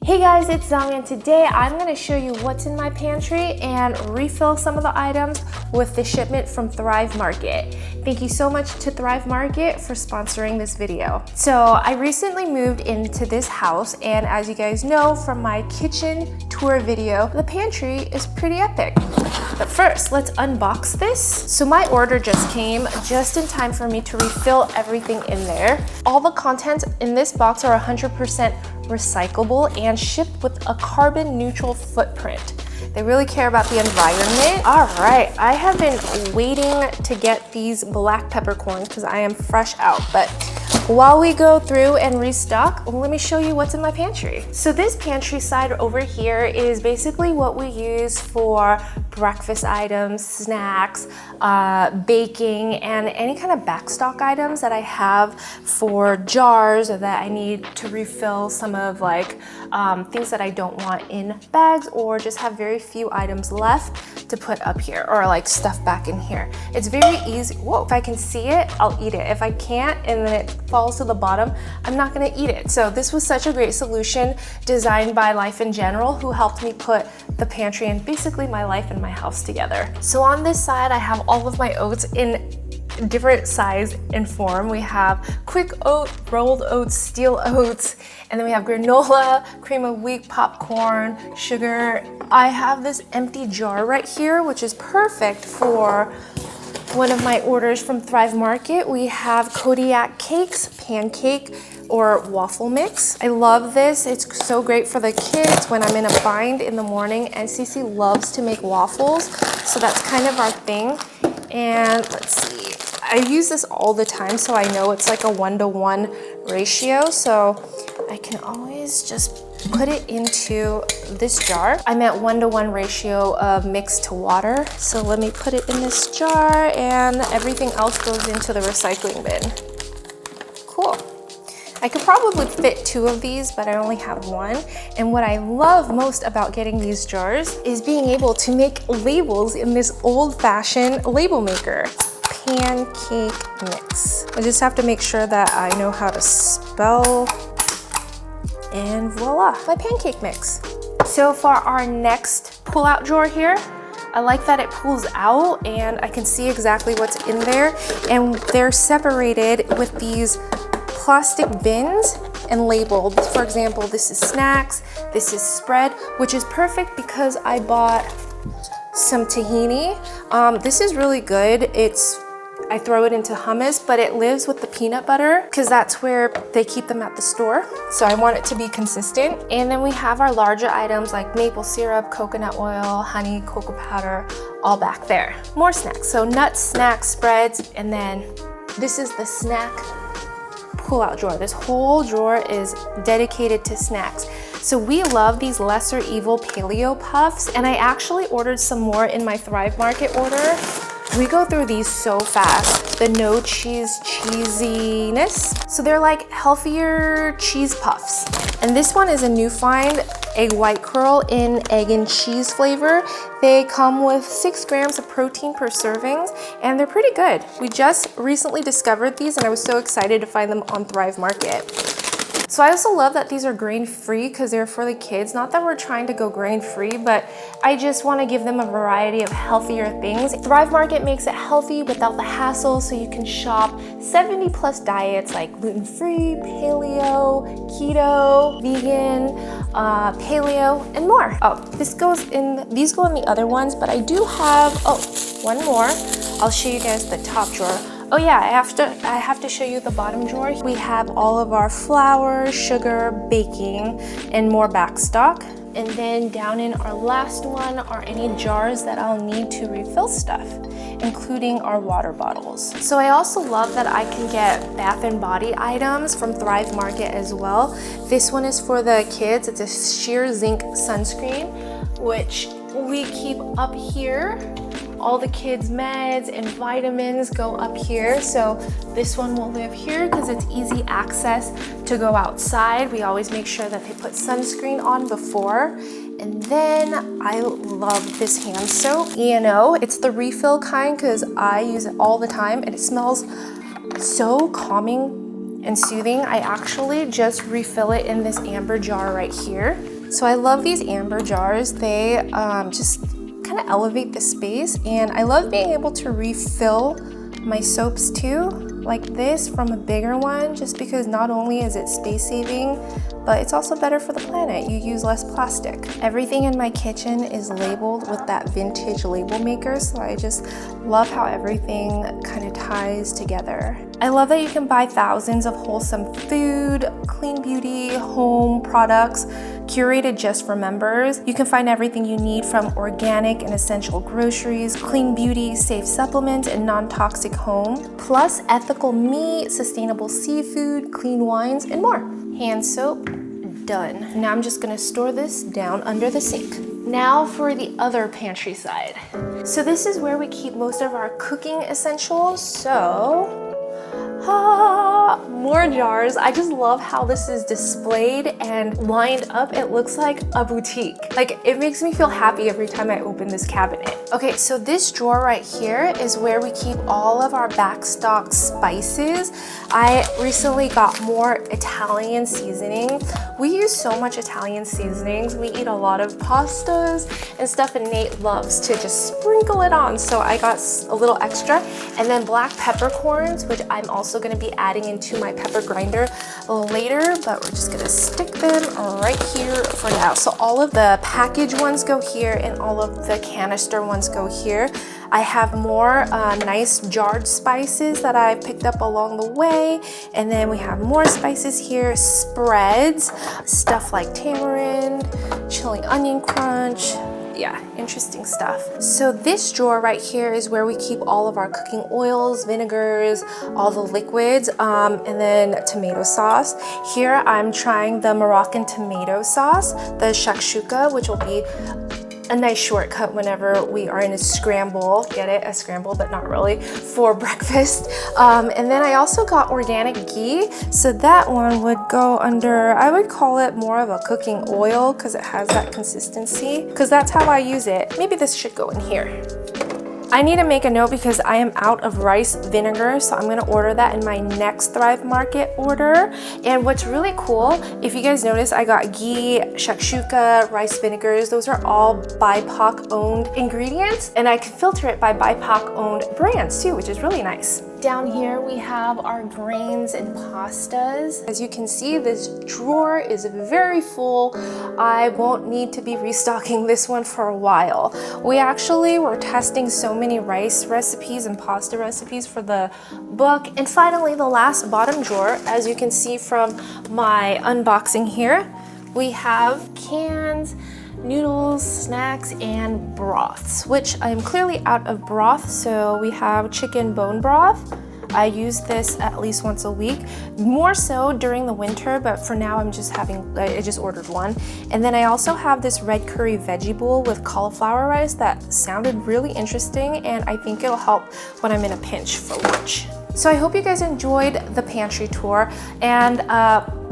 Hey guys, it's Zong, and today I'm going to show you what's in my pantry and refill some of the items with the shipment from Thrive Market. Thank you so much to Thrive Market for sponsoring this video. So I recently moved into this house, and as you guys know from my kitchen tour video, the pantry is pretty epic. But first, let's unbox this. So my order just came just in time for me to refill everything in there. All the contents in this box are 100% recyclable and shipped with a carbon neutral footprint. They really care about the environment. All right, I have been waiting to get these black peppercorns because I am fresh out, but while we go through and restock, let me show you what's in my pantry. So this pantry side over here is basically what we use for breakfast items, snacks, baking, and any kind of backstock items that I have for jars or that I need to refill some of things that I don't want in bags or just have very few items left to put up here or like stuff back in here. It's very easy. Whoa, if I can see it, I'll eat it. If I can't and then it falls to the bottom, I'm not gonna eat it. So this was such a great solution designed by Life in General, who helped me put the pantry and basically my life and my house together. So on this side, I have all of my oats in different size and form. We have quick oat, rolled oats, steel oats, and then we have granola, cream of wheat, popcorn, sugar. I have this empty jar right here, which is perfect for one of my orders from Thrive Market. We have Kodiak cakes, pancake, or waffle mix. I love this. It's so great for the kids when I'm in a bind in the morning, and Cece loves to make waffles, so that's kind of our thing. And let's see, I use this all the time, so I know it's like a 1-to-1 ratio, so I can always just put it into this jar. I'm at 1-to-1 ratio of mix to water, so let me put it in this jar, and everything else goes into the recycling bin. Cool. I could probably fit 2 of these, but I only have 1. And what I love most about getting these jars is being able to make labels in this old-fashioned label maker. Pancake mix. I just have to make sure that I know how to spell, and voila, my pancake mix. So for our next pull-out drawer here, I like that it pulls out and I can see exactly what's in there, and they're separated with these plastic bins and labeled. For example, this is snacks, this is spread, which is perfect because I bought some tahini. This is really good. I throw it into hummus, but it lives with the peanut butter because that's where they keep them at the store. So I want it to be consistent. And then we have our larger items like maple syrup, coconut oil, honey, cocoa powder, all back there. More snacks, so nuts, snacks, spreads, and then this is the snack pull-out drawer. This whole drawer is dedicated to snacks. So we love these lesser evil paleo puffs, and I actually ordered some more in my Thrive Market order. We go through these so fast. The no cheese cheesiness. So they're like healthier cheese puffs. And this one is a new find, egg white curl in egg and cheese flavor. They come with 6 grams of protein per servings, and they're pretty good. We just recently discovered these, and I was so excited to find them on Thrive Market. So I also love that these are grain-free because they're for the kids. Not that we're trying to go grain-free, but I just want to give them a variety of healthier things. Thrive Market makes it healthy without the hassle, so you can shop 70+ diets like gluten-free, paleo, keto, vegan, paleo, and more. Oh, these go in the other ones, but I do have, one more. I'll show you guys the top drawer. Oh yeah, I have to show you the bottom drawer. We have all of our flour, sugar, baking, and more backstock. And then down in our last one are any jars that I'll need to refill stuff, including our water bottles. So I also love that I can get bath and body items from Thrive Market as well. This one is for the kids. It's a sheer zinc sunscreen, which we keep up here. All the kids' meds and vitamins go up here. So this one will live here because it's easy access to go outside. We always make sure that they put sunscreen on before. And then I love this hand soap. It's the refill kind because I use it all the time and it smells so calming and soothing. I actually just refill it in this amber jar right here. So I love these amber jars. They just kind of elevate the space, and I love being able to refill my soaps too, like this, from a bigger one, just because not only is it space saving, but it's also better for the planet. You use less plastic. Everything in my kitchen is labeled with that vintage label maker, so I just love how everything kind of ties together. I love that you can buy thousands of wholesome food, clean beauty, home products, curated just for members. You can find everything you need from organic and essential groceries, clean beauty, safe supplements, and non-toxic home, plus ethical meat, sustainable seafood, clean wines, and more. Hand soap, done. Now I'm just gonna store this down under the sink. Now for the other pantry side. So this is where we keep most of our cooking essentials. So, more jars. I just love how this is displayed and lined up. It looks like a boutique. Like, it makes me feel happy every time I open this cabinet. Okay, so this drawer right here is where we keep all of our backstock spices. I recently got more Italian seasoning. We use so much Italian seasonings. We eat a lot of pastas and stuff, and Nate loves to just sprinkle it on. So I got a little extra. And then black peppercorns, which I'm also gonna be adding into my pepper grinder later, but we're just gonna stick them right here for now. So all of the package ones go here and all of the canister ones go here. I have more nice jarred spices that I picked up along the way. And then we have more spices here, spreads, stuff like tamarind, chili onion crunch. Yeah, interesting stuff. So this drawer right here is where we keep all of our cooking oils, vinegars, all the liquids, and then tomato sauce. Here I'm trying the Moroccan tomato sauce, the shakshuka, which will be a nice shortcut whenever we are in a scramble. Get it? A scramble, but not really, for breakfast. And then I also got organic ghee. So that one would go under, I would call it more of a cooking oil because it has that consistency, because that's how I use it. Maybe this should go in here. I need to make a note because I am out of rice vinegar, so I'm gonna order that in my next Thrive Market order. And what's really cool, if you guys notice, I got ghee, shakshuka, rice vinegars. Those are all BIPOC owned ingredients, and I can filter it by BIPOC owned brands too, which is really nice. Down here we have our grains and pastas. As you can see, this drawer is very full. I won't need to be restocking this one for a while. We actually were testing so many rice recipes and pasta recipes for the book. And finally, the last bottom drawer, as you can see from my unboxing here, we have cans, noodles, snacks, and broths, which I'm clearly out of broth. So we have chicken bone broth. I use this at least once a week, more so during the winter, but for now I just ordered one. And then I also have this red curry veggie bowl with cauliflower rice that sounded really interesting, and I think it'll help when I'm in a pinch for lunch. So I hope you guys enjoyed the pantry tour and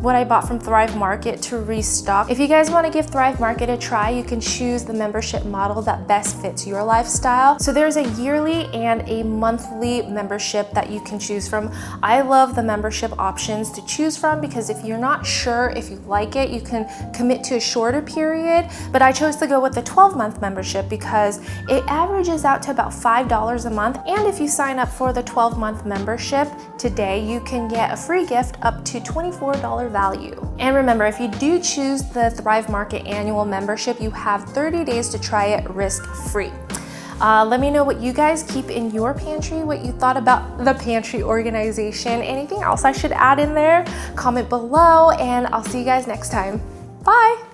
what I bought from Thrive Market to restock. If you guys want to give Thrive Market a try, you can choose the membership model that best fits your lifestyle. So there's a yearly and a monthly membership that you can choose from. I love the membership options to choose from because if you're not sure if you like it, you can commit to a shorter period, but I chose to go with the 12-month membership because it averages out to about $5 a month. And if you sign up for the 12-month membership today, you can get a free gift up to $24 value. And remember, if you do choose the Thrive Market annual membership, you have 30 days to try it risk-free. Let me know what you guys keep in your pantry, what you thought about the pantry organization, anything else I should add in there, comment below, and I'll see you guys next time. Bye!